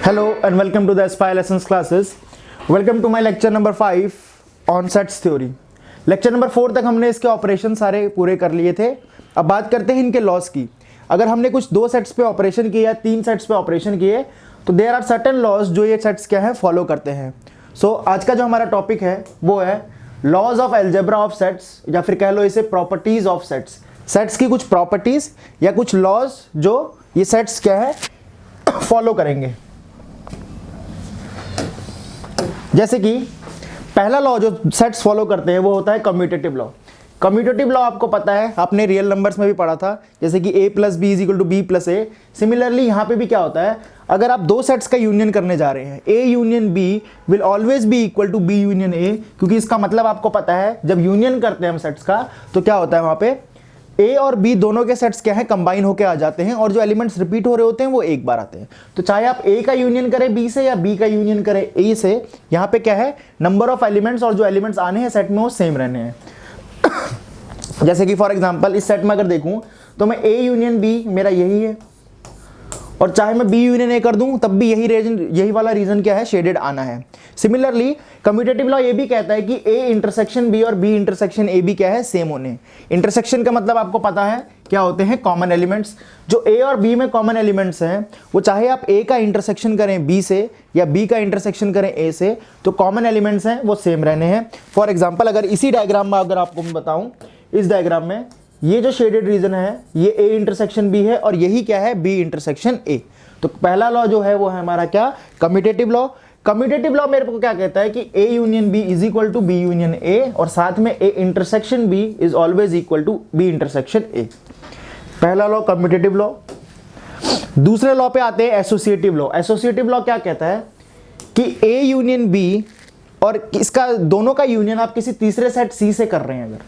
Hello and welcome to the Aspire Lessons classes. Welcome to my lecture number 5 on sets theory. Lecture number 4 तक हमने इसके operation सारे पूरे कर लिए थे. अब बात करते हैं इनके लॉस की. अगर हमने कुछ 2 सेट्स पे ऑपरेशन किए या 3 सेट्स पे ऑपरेशन किए तो देयर आर सर्टेन लॉस जो ये सेट्स क्या है फॉलो करते हैं. सो आज का जो हमारा टॉपिक है वो है laws of algebra of sets या फिर कह लो इसे प्रॉपर्टीज ऑफ सेट्स. सेट्स की कुछ प्रॉपर्टीज या कुछ लॉज जो ये सेट्स क्या है फॉलो करेंगे. जैसे कि पहला लॉ जो सेट्स फॉलो करते हैं वो होता है कम्यूटेटिव लॉ. कम्यूटेटिव लॉ आपको पता है, आपने रियल नंबर्स में भी पढ़ा था, जैसे कि a plus B is equal to B plus A. Similarly यहाँ पे भी क्या होता है, अगर आप 2 सेट्स का यूनियन करने जा रहे हैं a union b will always be equal to b union a, क्योंकि इसका मतलब आपको पता है जब यूनियन करते हैं हम सेट्स का तो क्या होता है वहाँ पे ए और बी दोनों के सेट्स क्या है कंबाइन होके आ जाते हैं और जो एलिमेंट्स रिपीट हो रहे होते हैं वो एक बार आते हैं. तो चाहे आप ए का यूनियन करें बी से या बी का यूनियन करें ए से, यहाँ पे क्या है नंबर ऑफ एलिमेंट्स और जो एलिमेंट्स आने हैं सेट में वो सेम रहने हैं. जैसे कि फॉर एग्जांपल इस सेट में अगर देखूं तो मैं ए यूनियन बी मेरा यही है और चाहे मैं बी यूनियन ए कर दूं तब भी यही वाला रीजन क्या है शेडेड आना है. सिमिलरली कम्यूटेटिव लॉ ये भी कहता है कि ए इंटरसेक्शन बी और बी इंटरसेक्शन ए भी क्या है सेम होने. इंटरसेक्शन का मतलब आपको पता है क्या होते हैं कॉमन एलिमेंट्स. जो ए और बी में कॉमन एलिमेंट्स हैं वो चाहे आप ए का इंटरसेक्शन करें बी से या बी का इंटरसेक्शन करें ए से तो कॉमन एलिमेंट्स हैं वो सेम रहने हैं. फॉर एग्जाम्पल अगर इसी डायग्राम में अगर आपको मैं बताऊं, इस डायग्राम में ये जो शेडेड रीजन है ये ए इंटरसेक्शन बी है और यही क्या है बी इंटरसेक्शन ए. तो पहला लॉ जो है वो है हमारा क्या कम्यूटेटिव लॉ. कम्यूटेटिव लॉ मेरे को क्या कहता है कि A union B is equal to B union A और साथ में A intersection B is always equal to B intersection A. पहला लॉ कम्यूटेटिव लॉ. दूसरे लॉ पे आते हैं एसोसिएटिव लॉ. एसोसिएटिव लॉ क्या कहता है कि ए यूनियन बी और इसका दोनों का यूनियन आप किसी तीसरे सेट सी से कर रहे हैं अगर,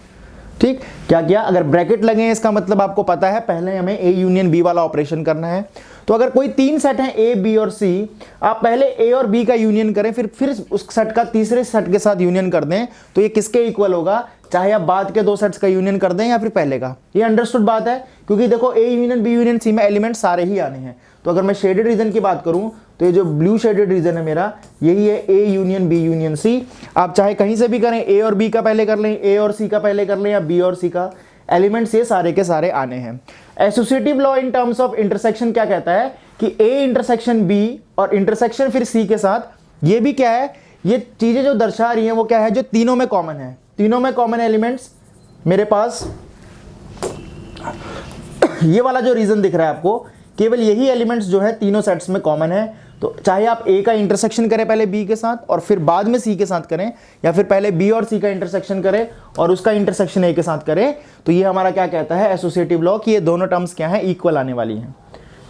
ठीक क्या किया अगर ब्रैकेट लगे हैं इसका मतलब आपको पता है पहले हमें ए यूनियन बी वाला ऑपरेशन करना है. तो अगर कोई 3 सेट हैं ए बी और सी, आप पहले ए और बी का यूनियन करें फिर उस सेट का तीसरे सेट के साथ यूनियन कर दें तो ये किसके इक्वल होगा, चाहे आप बाद के 2 सेट्स का यूनियन कर दें या फिर पहले का. ये अंडरस्टूड बात है क्योंकि देखो A union B union C में एलिमेंट सारे ही आने हैं. तो अगर मैं शेडेड रीजन की बात करूं तो ये जो ब्लू शेडेड रीजन है मेरा यही है A union B union C. आप चाहे कहीं से भी करें, ए और बी का पहले कर लें, ए और सी का पहले कर लें या बी और सी का, एलिमेंट्स ये सारे के सारे आने हैं. Associative law in terms of intersection क्या कहता है कि ए इंटरसेक्शन बी और इंटरसेक्शन फिर सी के साथ ये भी क्या है, ये चीजें जो दर्शा रही हैं वो क्या है जो तीनों में कॉमन है. तीनों में कॉमन एलिमेंट्स मेरे पास ये वाला जो रीजन दिख रहा है आपको केवल यही एलिमेंट्स जो है तीनों सेट्स में कॉमन है. तो चाहे आप ए का इंटरसेक्शन करें पहले बी के साथ और फिर बाद में सी के साथ करें या फिर पहले बी और सी का इंटरसेक्शन करें और उसका इंटरसेक्शन ए के साथ करें, तो ये हमारा क्या कहता है एसोसिएटिव लॉ कि ये दोनों टर्म्स क्या है इक्वल आने वाली हैं.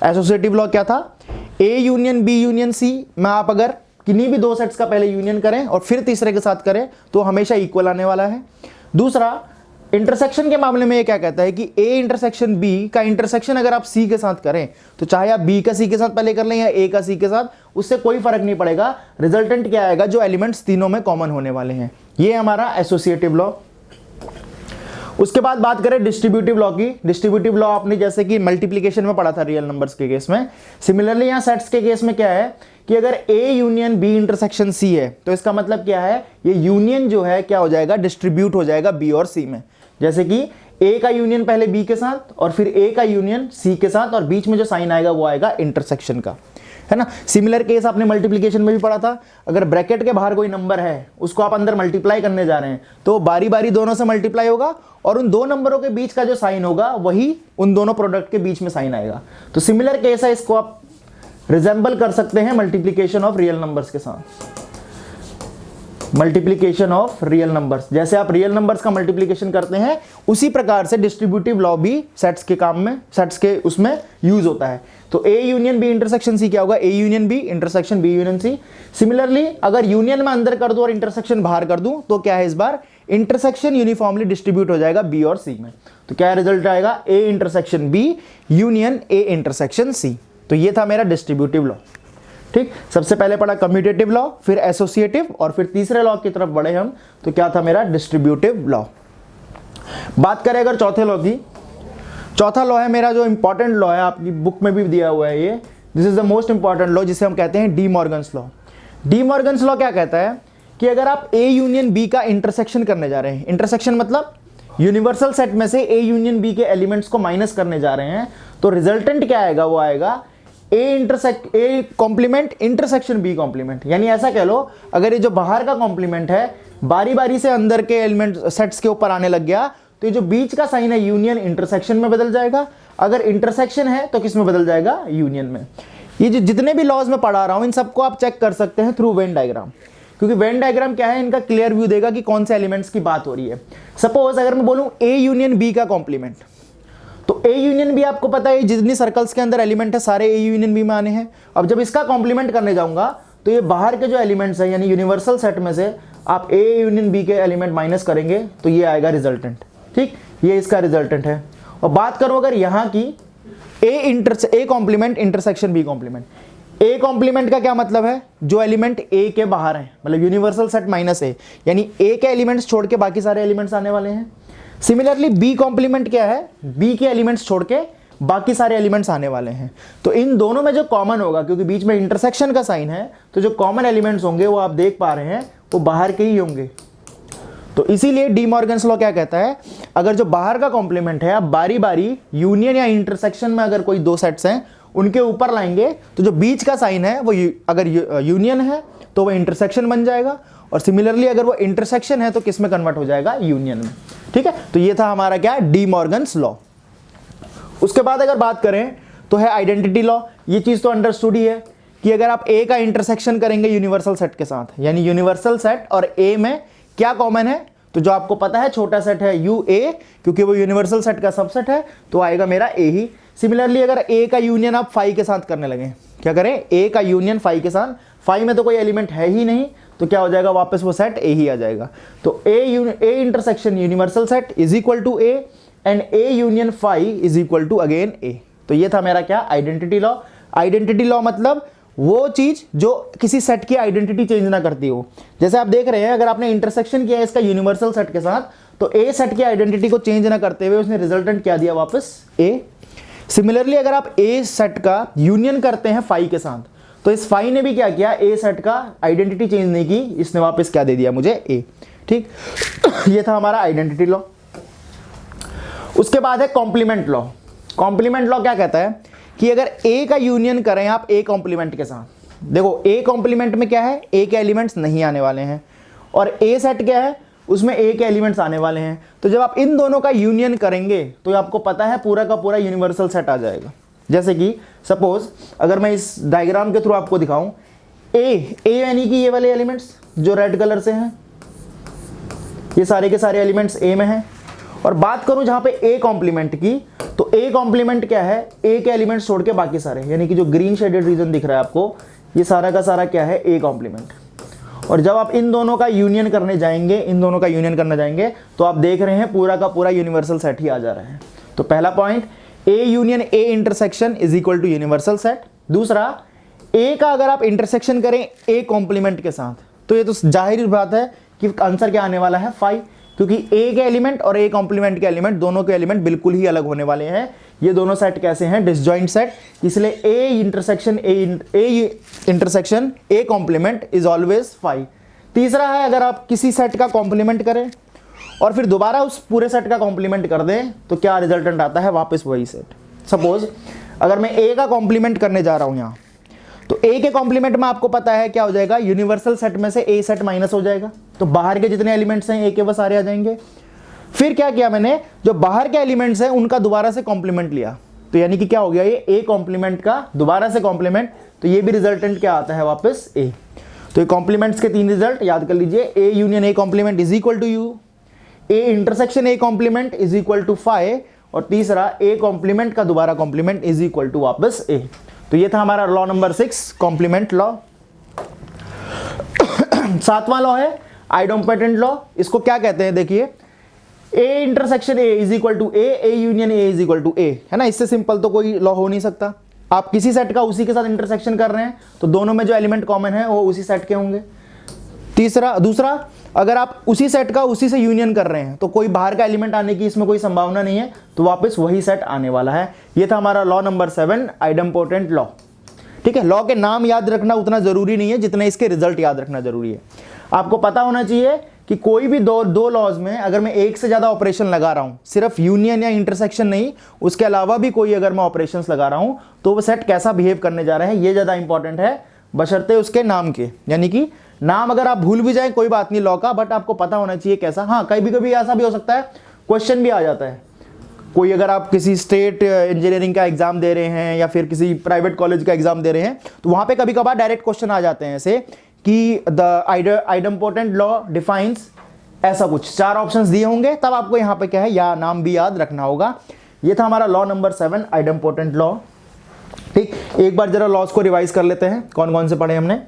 एसोसिएटिव लॉ क्या था, A union B union C में आप अगर किन्हीं भी 2 सेट्स का पहले यूनियन करें और फिर तीसरे के साथ करें तो हमेशा इक्वल आने वाला है. दूसरा इंटरसेक्शन के मामले में ये क्या कहता है कि ए इंटरसेक्शन बी का इंटरसेक्शन अगर आप सी के साथ करें तो चाहे आप बी का सी के साथ पहले कर लें या ए का सी के साथ, उससे कोई फर्क नहीं पड़ेगा, रिजल्टेंट क्या आएगा जो एलिमेंट्स तीनों में कॉमन होने वाले हैं. ये हमारा एसोसिएटिव लॉ. उसके बाद बात करें डिस्ट्रीब्यूटिव लॉ की. डिस्ट्रीब्यूटिव लॉ आपने जैसे कि मल्टीप्लिकेशन में पढ़ा था रियल नंबर्स के केस में. सिमिलरली यहाँ सेट्स के केस में क्या है कि अगर A union B intersection C है तो इसका मतलब क्या है ये यूनियन जो है क्या हो जाएगा डिस्ट्रीब्यूट हो जाएगा बी और सी में. जैसे कि ए का यूनियन पहले बी के साथ और फिर ए का यूनियन सी के साथ और बीच में जो साइन आएगा वो आएगा इंटरसेक्शन का, है ना. सिमिलर केस आपने मल्टीप्लिकेशन में भी पढ़ा था. अगर ब्रैकेट के बाहर कोई नंबर है उसको आप अंदर मल्टीप्लाई करने जा रहे हैं तो बारी बारी दोनों से मल्टीप्लाई होगा और उन 2 नंबरों के बीच का जो साइन होगा वही उन दोनों प्रोडक्ट के बीच में साइन आएगा. तो सिमिलर केस है, इसको आप रिजेंबल कर सकते हैं मल्टीप्लिकेशन ऑफ रियल नंबर्स के साथ. मल्टीप्लिकेशन ऑफ रियल नंबर्स, जैसे आप रियल नंबर्स का मल्टीप्लिकेशन करते हैं उसी प्रकार से डिस्ट्रीब्यूटिव लॉ भी सेट्स के काम में, सेट्स के उसमें यूज होता है. तो A union B intersection C क्या होगा, A union B intersection B union C. Similarly अगर यूनियन में अंदर कर दूं और इंटरसेक्शन बाहर कर दूं तो क्या है इस बार इंटरसेक्शन यूनिफॉर्मली डिस्ट्रीब्यूट हो जाएगा बी और सी में. तो क्या रिजल्ट आएगा A intersection B union A intersection C. तो ये था मेरा डिस्ट्रीब्यूटिव लॉ. ठीक, सबसे पहले पढ़ा कम्यूटेटिव लॉ, फिर एसोसिएटिव और फिर तीसरे लॉ की तरफ बढ़े हम तो क्या था मेरा डिस्ट्रीब्यूटिव लॉ. बात करें अगर चौथे लॉ की, चौथा लॉ है मेरा जो इंपॉर्टेंट लॉ है, आपकी बुक में भी दिया हुआ है ये, this is the most important law जिसे हम कहते हैं D Morgan's law. D Morgan's law क्या कहता है कि अगर आप ए यूनियन बी का इंटरसेक्शन करने जा रहे हैं, इंटरसेक्शन मतलब यूनिवर्सल सेट में से ए यूनियन बी के एलिमेंट्स को माइनस करने जा रहे हैं, तो रिजल्टेंट क्या आएगा, वो आएगा A complement intersection B complement. यानी ऐसा कह लो, अगर ये जो बाहर का कॉम्प्लीमेंट है बारी बारी से अंदर के एलिमेंट सेट्स के ऊपर आने लग गया, तो ये जो बीच का साइन है यूनियन इंटरसेक्शन में बदल जाएगा, अगर इंटरसेक्शन है तो किस में बदल जाएगा, यूनियन में। ये जो जितने भी लॉज में पढ़ा रहा हूं इन सबको आप चेक कर सकते हैं थ्रू वेन डायग्राम, क्योंकि वेन डायग्राम क्या है, इनका क्लियर व्यू देगा कि कौन से एलिमेंट्स की बात हो रही है। सपोज अगर मैं बोलूं ए यूनियन बी का कॉम्प्लीमेंट, तो ए यूनियन बी आपको पता है जितनी सर्कल्स के अंदर एलिमेंट है सारे ए यूनियन बी में आने हैं। अब जब इसका कॉम्प्लीमेंट करने जाऊंगा तो ये बाहर के जो एलिमेंट्स हैं यानी यूनिवर्सल सेट में से आप ए यूनियन बी के एलिमेंट माइनस करेंगे तो ये आएगा रिजल्टेंट। ठीक, ये इसका रिजल्टेंट है। और बात करो अगर यहाँ की A complement intersection B complement, A complement का क्या मतलब है, जो एलिमेंट ए के बाहर है, मतलब यूनिवर्सल सेट माइनस ए, यानी ए के एलिमेंट्स छोड़ के बाकी सारे एलिमेंट्स आने वाले हैं। सिमिलरली बी कॉम्प्लीमेंट क्या है, बी के एलिमेंट्स छोड़ के बाकी सारे एलिमेंट्स आने वाले हैं। तो इन दोनों में जो कॉमन होगा, क्योंकि बीच में इंटरसेक्शन का साइन है, तो जो कॉमन एलिमेंट्स होंगे वो आप देख पा रहे हैं वो बाहर के ही होंगे। तो इसीलिए डी मॉर्गन्स लॉ क्या कहता है, अगर जो बाहर का कॉम्प्लीमेंट है आप बारी बारी यूनियन या इंटरसेक्शन में अगर कोई दो सेट्स हैं उनके ऊपर लाएंगे, तो जो बीच का साइन है वो अगर यूनियन है तो वो इंटरसेक्शन बन जाएगा, और सिमिलरली अगर वो इंटरसेक्शन है तो किस में कन्वर्ट हो जाएगा, यूनियन में। ठीक है, तो ये था हमारा क्या, डी मॉर्गन्स लॉ। उसके बाद अगर बात करें तो है आइडेंटिटी लॉ। ये चीज तो अंडरस्टूड ही है कि अगर आप ए का इंटरसेक्शन करेंगे यूनिवर्सल सेट के साथ, यानी यूनिवर्सल सेट और ए में क्या कॉमन है, तो जो आपको पता है छोटा सेट है यू ए, क्योंकि वो यूनिवर्सल सेट का सबसेट है, तो आएगा मेरा ए ही। सिमिलरली अगर ए का यूनियन आप फाई के साथ करने लगे, क्या करें, ए का यूनियन फाई के साथ, फाई में तो कोई एलिमेंट है ही नहीं, तो क्या हो जाएगा, वापस वो सेट ए ही आ जाएगा। तो A intersection universal set is equal to A and A union phi is equal to again A. तो ये था मेरा क्या, आइडेंटिटी लॉ। आइडेंटिटी लॉ मतलब वो चीज जो किसी सेट की आइडेंटिटी चेंज ना करती हो। जैसे आप देख रहे हैं अगर आपने इंटरसेक्शन किया है इसका यूनिवर्सल सेट के साथ, तो ए सेट की आइडेंटिटी को चेंज ना करते हुए उसने रिजल्टेंट क्या दिया, वापस ए। सिमिलरली अगर आप ए सेट का यूनियन करते हैं फाई के साथ, तो इस फाई ने भी क्या किया, ए सेट का आइडेंटिटी चेंज नहीं की, इसने वापस क्या दे दिया मुझे, ए। ठीक, ये था हमारा आइडेंटिटी लॉ। उसके बाद है कॉम्प्लीमेंट लॉ। कॉम्प्लीमेंट लॉ क्या कहता है कि अगर ए का यूनियन करें आप ए कॉम्प्लीमेंट के साथ, देखो ए कॉम्प्लीमेंट में क्या है, ए के एलिमेंट्स नहीं आने वाले हैं, और ए सेट क्या है, उसमें ए के एलिमेंट्स आने वाले हैं। तो जब आप इन दोनों का यूनियन करेंगे तो आपको पता है पूरा का पूरा यूनिवर्सल सेट आ जाएगा। जैसे कि सपोज अगर मैं इस डायग्राम के थ्रू आपको दिखाऊं, ए यानी कि ये वाले एलिमेंट्स जो रेड कलर से हैं, ये सारे के सारे एलिमेंट्स ए में हैं। और बात करूं जहां पे ए कॉम्प्लीमेंट की, तो ए कॉम्प्लीमेंट क्या है, ए के एलिमेंट्स छोड़ के बाकी सारे, यानी कि जो ग्रीन शेडेड रीजन दिख रहा है आपको, ये सारा का सारा क्या है, ए कॉम्प्लीमेंट। और जब आप इन दोनों का यूनियन करने जाएंगे, तो आप देख रहे हैं पूरा का पूरा यूनिवर्सल सेट ही आ जा रहा है। तो पहला point, A union A intersection is equal to universal set. दूसरा, ए का अगर आप इंटरसेक्शन करें ए कॉम्प्लीमेंट के साथ, तो ये तो जाहिर बात है कि आंसर क्या आने वाला है, फाई, क्योंकि ए के एलिमेंट और ए कॉम्प्लीमेंट के एलिमेंट, दोनों के एलिमेंट बिल्कुल ही अलग होने वाले हैं। ये दोनों सेट कैसे हैं, डिसजॉइंट सेट, इसलिए A intersection A complement is always phi. तीसरा है, अगर आप किसी सेट का कॉम्प्लीमेंट करें और फिर दोबारा उस पूरे सेट का कॉम्प्लीमेंट कर दें, तो क्या रिजल्टेंट आता है, वापस वही सेट। सपोज अगर मैं ए का कॉम्प्लीमेंट करने जा रहा हूं यहां, तो ए के कॉम्प्लीमेंट में आपको पता है क्या हो जाएगा, यूनिवर्सल सेट में से ए सेट माइनस हो जाएगा, तो बाहर के जितने एलिमेंट्स हैं ए के वो सारे आ जाएंगे। फिर क्या किया मैंने, जो बाहर के एलिमेंट्स हैं उनका दोबारा से कॉम्प्लीमेंट लिया, तो यानी कि क्या हो गया, ये ए कॉम्प्लीमेंट का दोबारा से कॉम्प्लीमेंट, तो ये भी रिजल्टेंट क्या आता है, वापस ए। तो ये कॉम्प्लीमेंट्स के तीन रिजल्ट याद कर लीजिए, A union A complement is equal to U, A intersection A complement is equal to phi, और तीसरा ए कॉम्प्लीमेंट का दोबारा कॉम्प्लीमेंट इज इक्वल टू वापस ए। तो ये था हमारा लॉ नंबर 6, कॉम्प्लीमेंट लॉ। सातवां लॉ है आइडेंटिटी लॉ। इसको क्या कहते हैं, देखिए, A intersection A is equal to A union A is equal to A, है ना। इससे सिंपल तो कोई लॉ हो नहीं सकता। आप किसी सेट का उसी के साथ इंटरसेक्शन कर रहे हैं तो दोनों में जो एलिमेंट कॉमन है वो उसी सेट के होंगे। दूसरा, अगर आप उसी सेट का उसी से यूनियन कर रहे हैं तो कोई बाहर का एलिमेंट आने की इसमें कोई संभावना नहीं है, तो वापस वही सेट आने वाला है। ये था हमारा लॉ नंबर 7, आइडेम्पोटेंट लॉ। ठीक है, लॉ के नाम याद रखना उतना जरूरी नहीं है जितना इसके रिजल्ट याद रखना जरूरी है। आपको पता होना चाहिए कि कोई भी दो लॉज में अगर मैं एक से ज्यादा ऑपरेशन लगा रहा हूं, सिर्फ यूनियन या इंटरसेक्शन नहीं, उसके अलावा भी कोई अगर मैं ऑपरेशंस लगा रहा हूं, तो वो सेट कैसा बिहेव करने जा रहे हैं ये ज्यादा इंपॉर्टेंट है बशर्ते उसके नाम के। यानी कि नाम अगर आप भूल भी जाए कोई बात नहीं लॉ का, बट आपको पता होना चाहिए कैसा। हाँ, कभी कभी ऐसा भी हो सकता है क्वेश्चन भी आ जाता है, कोई अगर आप किसी स्टेट इंजीनियरिंग का एग्जाम दे रहे हैं या फिर किसी प्राइवेट कॉलेज का एग्जाम दे रहे हैं, तो वहां पे कभी कभार डायरेक्ट क्वेश्चन आ जाते हैं ऐसे कि द आइडम्पोटेंट लॉ डिफाइंस, ऐसा कुछ 4 ऑप्शंस दिए होंगे, तब आपको यहाँ पे क्या है या नाम भी याद रखना होगा। ये था हमारा लॉ नंबर 7 आइडम्पोटेंट लॉ। ठीक, एक बार जरा लॉज को रिवाइज कर लेते हैं, कौन कौन से पढ़े हमने।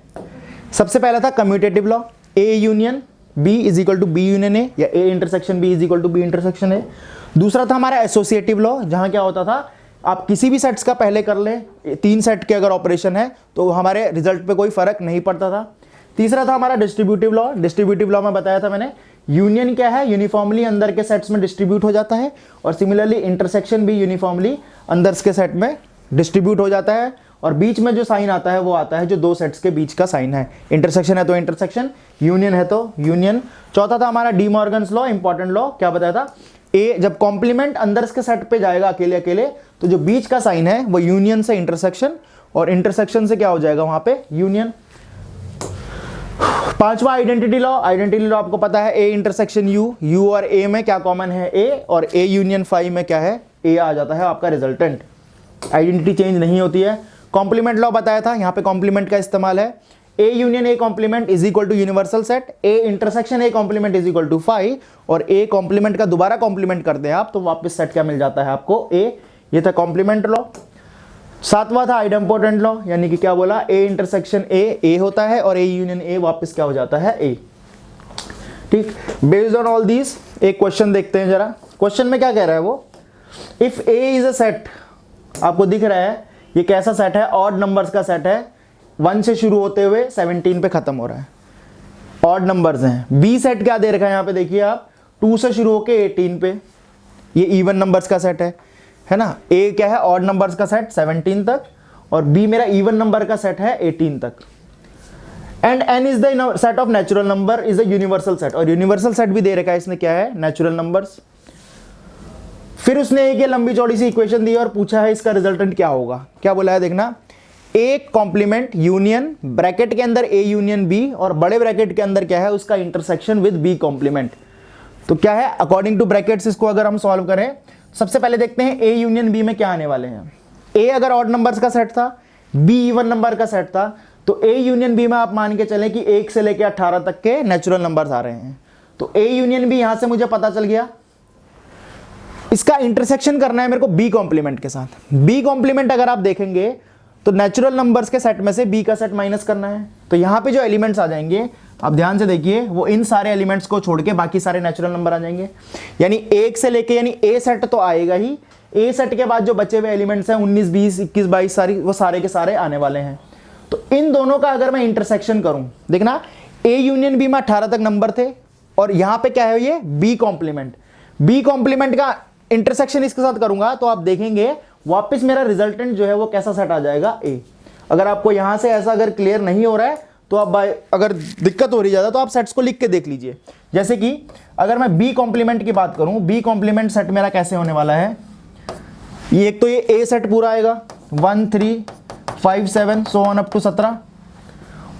सबसे पहला था commutative law, A union B is equal to B union A, या A intersection B is equal to B intersection A. दूसरा था हमारा एसोसिएटिव लॉ, जहां क्या होता था आप किसी भी सेट्स का पहले कर लें, 3 सेट के अगर ऑपरेशन है तो हमारे रिजल्ट पे कोई फर्क नहीं पड़ता था। तीसरा था हमारा डिस्ट्रीब्यूटिव लॉ। डिस्ट्रीब्यूटिव लॉ में बताया था मैंने, यूनियन क्या है, यूनिफॉर्मली अंदर के सेट्स में डिस्ट्रीब्यूट हो जाता है, और सिमिलरली इंटरसेक्शन भी यूनिफॉर्मली अंदर के सेट में डिस्ट्रीब्यूट हो जाता है, और बीच में जो साइन आता है वो आता है जो 2 सेट्स के बीच का साइन है। इंटरसेक्शन है तो इंटरसेक्शन, यूनियन है तो यूनियन। चौथा था हमारा D Morgan's law, important law, क्या बताया था, ए जब कॉम्प्लीमेंट अंदर के सेट पे जाएगा अकेले अकेले, तो जो बीच का साइन है वो यूनियन से इंटरसेक्शन, और इंटरसेक्शन से क्या हो जाएगा वहां पे यूनियन। पांचवा आइडेंटिटी लॉ। आइडेंटिटी लॉ आपको पता है, ए इंटरसेक्शन यू, यू और ए में क्या कॉमन है, ए, और ए यूनियन फाई में क्या है, ए आ जाता है आपका रिजल्टेंट। आइडेंटिटी चेंज नहीं होती है। कॉम्प्लीमेंट लॉ बताया था, यहां पे कॉम्प्लीमेंट का इस्तेमाल है, A union A complement is equal to universal set, A intersection A complement is equal to phi, और ए कॉम्प्लीमेंट का दोबारा कॉम्प्लीमेंट कर दें आप तो वापस सेट क्या मिल जाता है आपको, ए। ये था कॉम्प्लीमेंट लॉ। सातवां था आइडम्पोटेंट लॉ, यानी कि क्या बोला, ए इंटरसेक्शन ए होता है, और ए यूनियन ए वापस क्या हो जाता है, ए। ठीक, बेस्ड ऑन ऑल दीज एक क्वेश्चन देखते हैं जरा। क्वेश्चन में क्या कह रहा है वो, if A is a set, आपको दिख रहा है ये कैसा सेट है, ऑड नंबर्स का सेट है, 1 से शुरू होते हुए 17 पे खत्म हो रहा है, ऑड नंबर्स हैं। बी सेट क्या दे रखा है यहाँ पे देखिए आप, 2 से शुरू होके 18 पे, ये इवन नंबर्स का सेट है ना। ए क्या है, ऑड नंबर्स का सेट 17 तक, और बी मेरा इवन नंबर का सेट है 18 तक। And N is the set of natural number is a universal set, और यूनिवर्सल सेट भी दे रखा है इसने, क्या है, नेचुरल नंबर्स। फिर उसने एक ये लंबी चौड़ी सी इक्वेशन दी और पूछा है इसका रिजल्टेंट क्या होगा। क्या बोला है देखना, ए कॉम्प्लीमेंट यूनियन, ब्रैकेट के अंदर ए यूनियन बी, और बड़े ब्रैकेट के अंदर क्या है उसका इंटरसेक्शन विद बी कॉम्प्लीमेंट। तो क्या है, अकॉर्डिंग टू ब्रैकेट्स इसको अगर हम सॉल्व करें, सबसे पहले देखते हैं ए यूनियन बी में क्या आने वाले हैं। ए अगर ऑड नंबर्स का सेट था, बी इवन नंबर का सेट था, तो ए यूनियन बी में आप मान के चलें कि 1 से लेकर 18 तक के नेचुरल नंबर्स आ रहे हैं। तो ए यूनियन बी यहां से मुझे पता चल गया। इसका इंटरसेक्शन करना है मेरे को बी कॉम्प्लीमेंट के साथ। बी कॉम्प्लीमेंट अगर आप देखेंगे तो नेचुरल नंबर्स के सेट में से बी का सेट माइनस करना है, तो यहां पे जो एलिमेंट्स आ जाएंगे आप ध्यान से देखिए, वो इन सारे एलिमेंट्स को छोड़ के बाकी सारे नेचुरल नंबर आ जाएंगे। यानी 1 से लेके, यानी ए सेट तो आएगा ही, ए सेट के बाद जो बचे हुए एलिमेंट्स हैं 19, 20, 21, 22 सारी, वो सारे के सारे आने वाले हैं। तो इन दोनों का अगर मैं इंटरसेक्शन करूं, देखना ए यूनियन बी में 18 तक नंबर थे, और यहां पे क्या है ये बी कॉम्प्लीमेंट। बी कॉम्प्लीमेंट का इंटरसेक्शन इसके साथ करूंगा तो आप देखेंगे वापस मेरा रिजल्टेंट जो है वो कैसा सेट आ जाएगा, ए। अगर आपको यहां से ऐसा अगर क्लियर नहीं हो रहा है तो आप अगर दिक्कत हो रही ज्यादा तो आप सेट्स को लिख के देख लीजिए। जैसे कि अगर मैं बी कॉम्प्लीमेंट की बात करूं, बी कॉम्प्लीमेंट सेट मेरा कैसे होने वाला है, ये एक तो ये ए सेट पूरा आएगा 1 3 5 7 सो ऑन अप टू 17,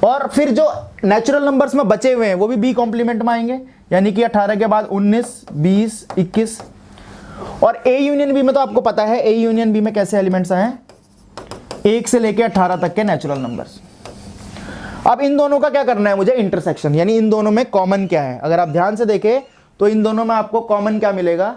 और फिर जो नेचुरल नंबर्स में बचे हुए हैं वो भी बी कॉम्प्लीमेंट में आएंगे, यानी कि 18 के बाद 19 20 21। और ए यूनियन बी में तो आपको पता है, ए यूनियन बी में कैसे एलिमेंट्स आए, 1 से लेकर 18 तक के नेचुरल नंबर्स। अब इन दोनों का क्या करना है मुझे, इंटरसेक्शन, यानी इन दोनों में कॉमन क्या है। अगर आप ध्यान से देखें तो इन दोनों में आपको कॉमन क्या मिलेगा,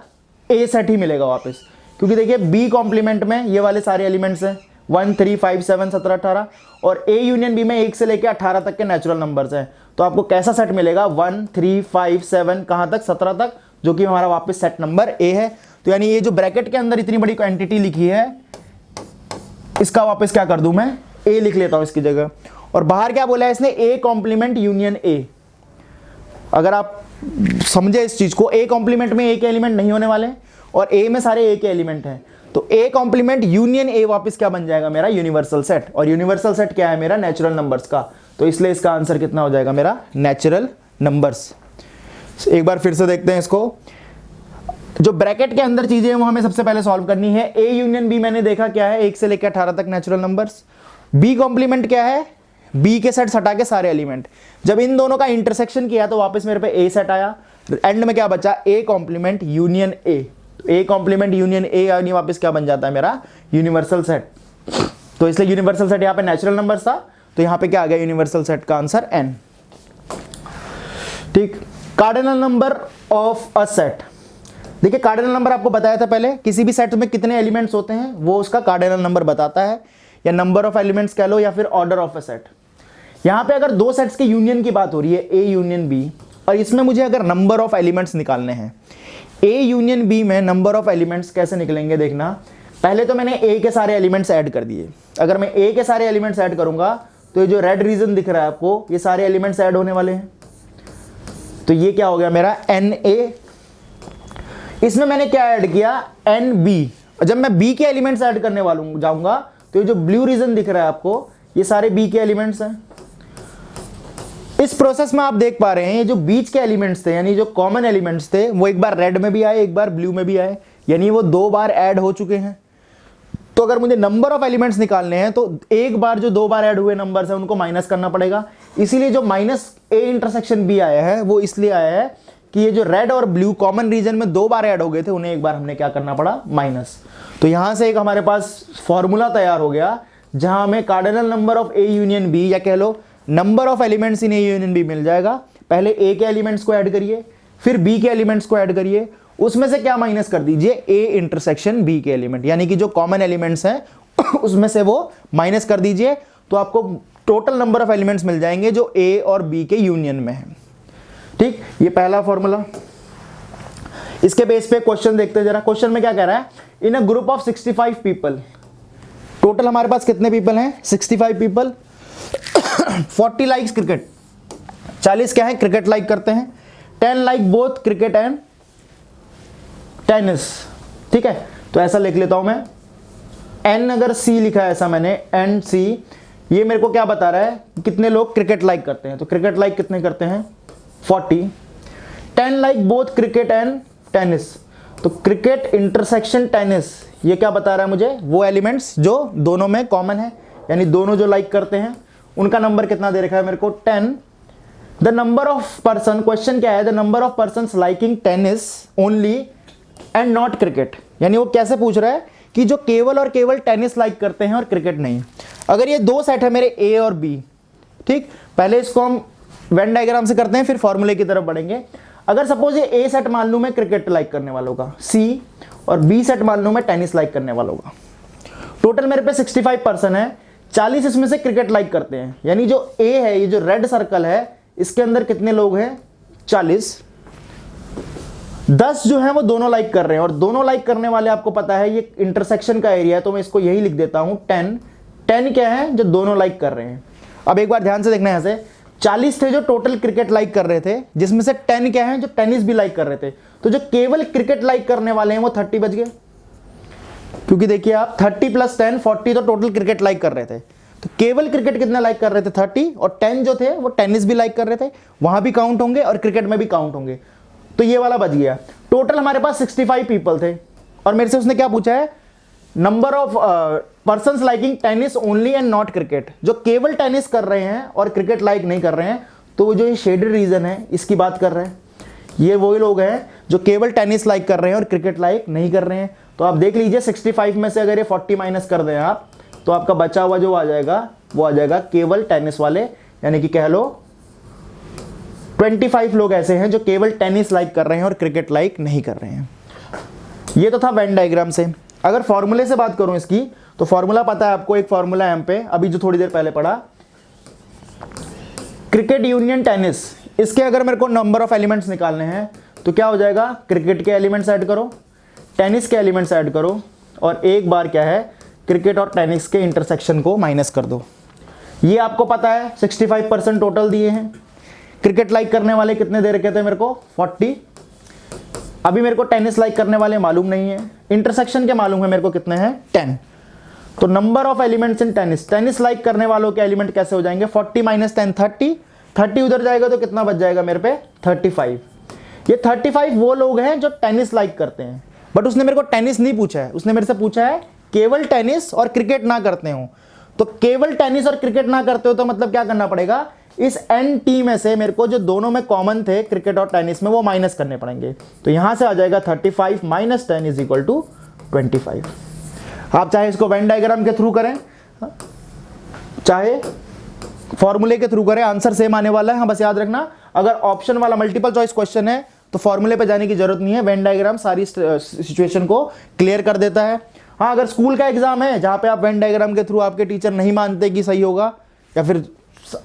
ए सेट ही मिलेगा वापस, क्योंकि देखिए बी कॉम्प्लीमेंट में ये वाले सारे एलिमेंट्स हैं 1 3 5 7 17 18, और ए यूनियन बी में 1 से लेकर 18 तक के नेचुरल नंबर्स हैं। तो आपको कैसा सेट मिलेगा, 1 3 5 7 कहां तक, 17 तक, जो कि हमारा वापस सेट नंबर ए है। तो यानी ये जो ब्रैकेट के अंदर इतनी बड़ी क्वांटिटी लिखी है, इसका वापस क्या कर दूं मैं, ए लिख लेता हूं इसकी जगह। और बाहर क्या बोला है इसने, ए कॉम्प्लीमेंट यूनियन ए। अगर आप समझे इस चीज को, ए कॉम्प्लीमेंट में ए के एलिमेंट नहीं होने वाले और ए में सारे ए के एलिमेंट हैं, तो ए कॉम्प्लीमेंट यूनियन ए वापस क्या बन जाएगा मेरा यूनिवर्सल सेट, और यूनिवर्सल सेट क्या है मेरा नेचुरल नंबर्स का, तो इसलिए इसका आंसर कितना हो जाएगा मेरा नेचुरल नंबर्स। एक बार फिर से देखते हैं इसको, जो ब्रैकेट के अंदर चीजें हैं वो हमें सबसे पहले सॉल्व करनी है। ए यूनियन बी मैंने देखा क्या है, 1 से लेकर 18 तक नेचुरल नंबर्स। बी कॉम्प्लीमेंट क्या है, बी के सेट्स हटा के सारे एलिमेंट। जब इन दोनों का इंटरसेक्शन किया तो वापस मेरे पे ए सेट आया, एंड में क्या बचा, A complement union A. A complement union A यानी वापस क्या बन जाता है मेरा यूनिवर्सल सेट। तो इसलिए यूनिवर्सल सेट यहाँ पे नेचुरल नंबर था, तो यहाँ पे क्या आ गया यूनिवर्सल सेट का आंसर n। ठीक, cardinal number of a set. देखिए कार्डिनल नंबर आपको बताया था पहले, किसी भी सेट में कितने एलिमेंट्स होते हैं वो उसका कार्डिनल नंबर बताता है, या नंबर ऑफ एलिमेंट्स कह लो, या फिर ऑर्डर ऑफ अ सेट। यहां पे अगर दो सेट्स के यूनियन की बात हो रही है, ए यूनियन बी, और इसमें मुझे अगर नंबर ऑफ एलिमेंट्स निकालने हैं, ए यूनियन बी में नंबर ऑफ एलिमेंट्स कैसे निकलेंगे देखना। पहले तो मैंने ए के सारे एलिमेंट्स ऐड कर दिए। अगर मैं ए के सारे एलिमेंट्स ऐड करूंगा तो ये जो रेड रीजन दिख रहा है आपको, ये सारे एलिमेंट्स ऐड होने वाले हैं। तो ये क्या हो गया मेरा एन ए। इसमें मैंने क्या ऐड किया, एन बी। जब मैं बी के एलिमेंट्स ऐड करने वाला जाऊंगा तो ये जो ब्लू रीजन दिख रहा है आपको, ये सारे बी के एलिमेंट्स हैं। इस प्रोसेस में आप देख पा रहे हैं ये जो बीच के एलिमेंट्स थे, यानी जो कॉमन एलिमेंट्स थे, वो एक बार रेड में भी आए, एक बार ब्लू में भी आए, यानी वो 2 बार ऐड हो चुके हैं। तो अगर मुझे नंबर ऑफ एलिमेंट्स निकालने हैं तो एक बार जो 2 बार ऐड हुए नंबर्स हैं उनको माइनस करना पड़ेगा। इसीलिए जो माइनस ए इंटरसेक्शन बी आया है वो इसलिए आया है कि ये जो रेड और ब्लू कॉमन रीजन में 2 बार ऐड हो गए थे, उन्हें एक बार हमने क्या करना पड़ा, माइनस। तो यहां से एक हमारे पास फॉर्मूला तैयार हो गया जहां हमें cardinal number of A union B, या कह लो number of elements in A union B मिल जाएगा। पहले ए के एलिमेंट्स को ऐड करिए, फिर बी के एलिमेंट्स को ऐड करिए, उसमें से क्या माइनस कर दीजिए, ए इंटरसेक्शन बी के एलिमेंट, यानी कि जो कॉमन एलिमेंट्स हैं उसमें से वो माइनस कर दीजिए, तो आपको टोटल नंबर ऑफ एलिमेंट्स मिल जाएंगे जो ए और बी के यूनियन में है। ठीक, ये पहला फॉर्मूला। इसके बेस पे क्वेश्चन देखते हैं जरा। क्वेश्चन में क्या कह रहा है, in a group of 65 people, total हमारे पास कितने पीपल हैं, 65 पीपल। 40 लाइक्स क्रिकेट, 40 क्या है क्रिकेट लाइक करते हैं, 10 like both cricket and tennis. ठीक है, तो ऐसा लिख लेता हूं मैं, एन अगर सी लिखा है ऐसा मैंने, एन सी, ये मेरे को क्या बता रहा है कितने लोग क्रिकेट लाइक करते हैं। तो क्रिकेट लाइक कितने करते हैं, 40। 10 like both cricket and tennis, तो क्रिकेट इंटरसेक्शन टेनिस, ये क्या बता रहा है मुझे, वो एलिमेंट्स जो दोनों में कॉमन है, यानी दोनों जो लाइक करते हैं उनका नंबर कितना दे रखा है मेरे को, 10। The number of person, question क्या है, the number of person liking tennis only and not cricket, यानी वो कैसे पूछ रहा है कि जो केवल और केवल टेनिस लाइक करते हैं और क्रिकेट नहीं। अगर ये 2 सेट है मेरे ए और बी, ठीक, पहले इसको हम वेन डायग्राम से करते हैं फिर फॉर्मूले की तरफ बढ़ेंगे। अगर सपोज ये ए सेट मान लूं मैं क्रिकेट लाइक करने वालों का, सी, और बी सेट मान लूं मैं टेनिस लाइक करने वालों का, टोटल मेरे पे 65 पर्सन है, 40 इसमें से क्रिकेट लाइक करते हैं, यानी जो ए है, ये जो रेड सर्कल है, इसके अंदर कितने लोग हैं, 40। 10 जो है वो दोनों लाइक कर रहे हैं, और दोनों लाइक करने वाले आपको पता है ये इंटरसेक्शन का एरिया है, तो मैं इसको यही लिख देता हूं 10। 10 क्या है, जो दोनों लाइक कर रहे हैं। अब एक बार ध्यान से देखना, यहां से 40 थे जो टोटल क्रिकेट लाइक कर रहे थे, जिसमें से 10 क्या है जो टेनिस भी लाइक कर रहे थे। तो जो केवल क्रिकेट लाइक करने वाले हैं वो 30 बच गए, क्योंकि देखिए आप 30 + 10 40, तो टोटल क्रिकेट लाइक कर रहे थे। तो केवल क्रिकेट कितना लाइक कर रहे थे, 30, और 10 जो थे वो टेनिस भी लाइक कर रहे थे, वहां भी काउंट होंगे और क्रिकेट में भी काउंट होंगे। तो ये वाला बच गया। टोटल हमारे पास 65 पीपल थे, और मेरे से उसने क्या पूछा है, number of persons liking tennis only and not cricket, जो केवल टेनिस कर रहे हैं और क्रिकेट लाइक नहीं कर रहे हैं। तो वो जो ये शेडेड रीजन है इसकी बात कर रहे हैं, ये वही लोग हैं जो केवल टेनिस लाइक कर रहे हैं और क्रिकेट लाइक नहीं कर रहे हैं। तो आप देख लीजिए 65 में से अगर ये 40 माइनस कर दें आप, तो आपका बचा हुआ जो आ जाएगा वो आ जाएगा केवल टेनिस वाले, यानी कि कह लो 25 लोग ऐसे हैं जो केवल टेनिस लाइक कर रहे हैं और क्रिकेट लाइक नहीं कर रहे हैं। ये तो था वेन डायग्राम से। अगर फॉर्मूले से बात करूं इसकी, तो फॉर्मूला पता है आपको, एक फॉर्मूला एम पे अभी जो थोड़ी देर पहले पढ़ा, क्रिकेट यूनियन टेनिस। इसके अगर मेरे को नंबर ऑफ एलिमेंट्स निकालने हैं तो क्या हो जाएगा, क्रिकेट के एलिमेंट्स ऐड करो, टेनिस के एलिमेंट्स ऐड करो, और एक बार क्या है क्रिकेट और टेनिस के इंटरसेक्शन को माइनस कर दो। ये आपको पता है 65% टोटल दिए हैं। क्रिकेट लाइक करने वाले कितने दे रखे थे मेरे को, 40। अभी मेरे को टेनिस लाइक करने वाले मालूम नहीं है, इंटरसेक्शन के मालूम है मेरे को कितने हैं 10। तो number of elements in tennis, tennis like करने वालों के एलिमेंट कैसे हो जाएंगे 40 माइनस 10 30, 30 उधर जाएगा तो कितना बच जाएगा मेरे पे 35। ये 35 वो लोग हैं जो टेनिस लाइक करते हैं, बट उसने मेरे को टेनिस नहीं पूछा है, उसने मेरे से पूछा है केवल टेनिस और क्रिकेट ना करते हो। तो केवल टेनिस और क्रिकेट ना करते हो तो मतलब क्या करना पड़ेगा, इस एन टी में से मेरे को जो दोनों में कॉमन थे क्रिकेट और टेनिस में वो माइनस करने पड़ेंगे। तो यहां से आ जाएगा 35 माइनस 10 इज इक्वल टू 25। आप चाहे इसको वेन डायग्राम के थ्रू करें, चाहे फॉर्मूले के थ्रू करें, आंसर सेम आने वाला है। हाँ बस याद रखना, अगर ऑप्शन वाला मल्टीपल चॉइस क्वेश्चन है तो फॉर्मूले पे जाने की जरूरत नहीं है, वेन डायग्राम सारी सिचुएशन को क्लियर कर देता है। हाँ अगर स्कूल का एग्जाम है जहां पे आप वेन डायग्राम के थ्रू आपके टीचर नहीं मानते कि सही होगा या फिर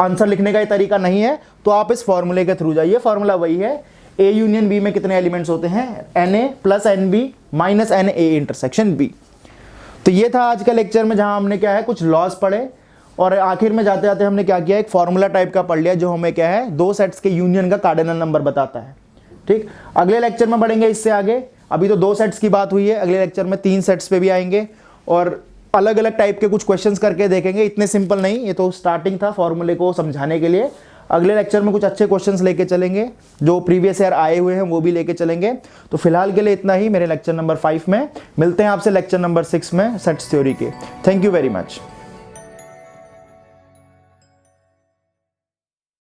आंसर लिखने का ही तरीका नहीं है, तो आप इस फॉर्मूले के थ्रू जाइए। फॉर्मूला वही है, ए यूनियन बी में कितने एलिमेंट्स होते हैं, N A plus N B minus N A intersection B. तो ये था आज का लेक्चर में जहां हमने क्या है कुछ लॉस पढ़े, और आखिर में जाते जाते हमने क्या किया, एक फॉर्मूला टाइप का पढ़ लिया जो हमें क्या है दो सेट्स के यूनियन का कार्डिनल नंबर बताता है। ठीक, अगले लेक्चर में बढ़ेंगे इससे आगे। अभी तो दो सेट्स की बात हुई है, अगले लेक्चर में 3 सेट्स पे भी आएंगे और अलग अलग टाइप के कुछ क्वेश्चंस करके देखेंगे। इतने सिंपल नहीं, ये तो स्टार्टिंग था फॉर्मूले को समझाने के लिए। अगले लेक्चर में कुछ अच्छे क्वेश्चंस लेके चलेंगे, जो प्रीवियस ईयर आए हुए हैं वो भी लेके चलेंगे। तो फिलहाल के लिए इतना ही मेरे लेक्चर नंबर 5 में। मिलते हैं आपसे लेक्चर नंबर 6 में सेट्स थ्योरी के। Thank you very much.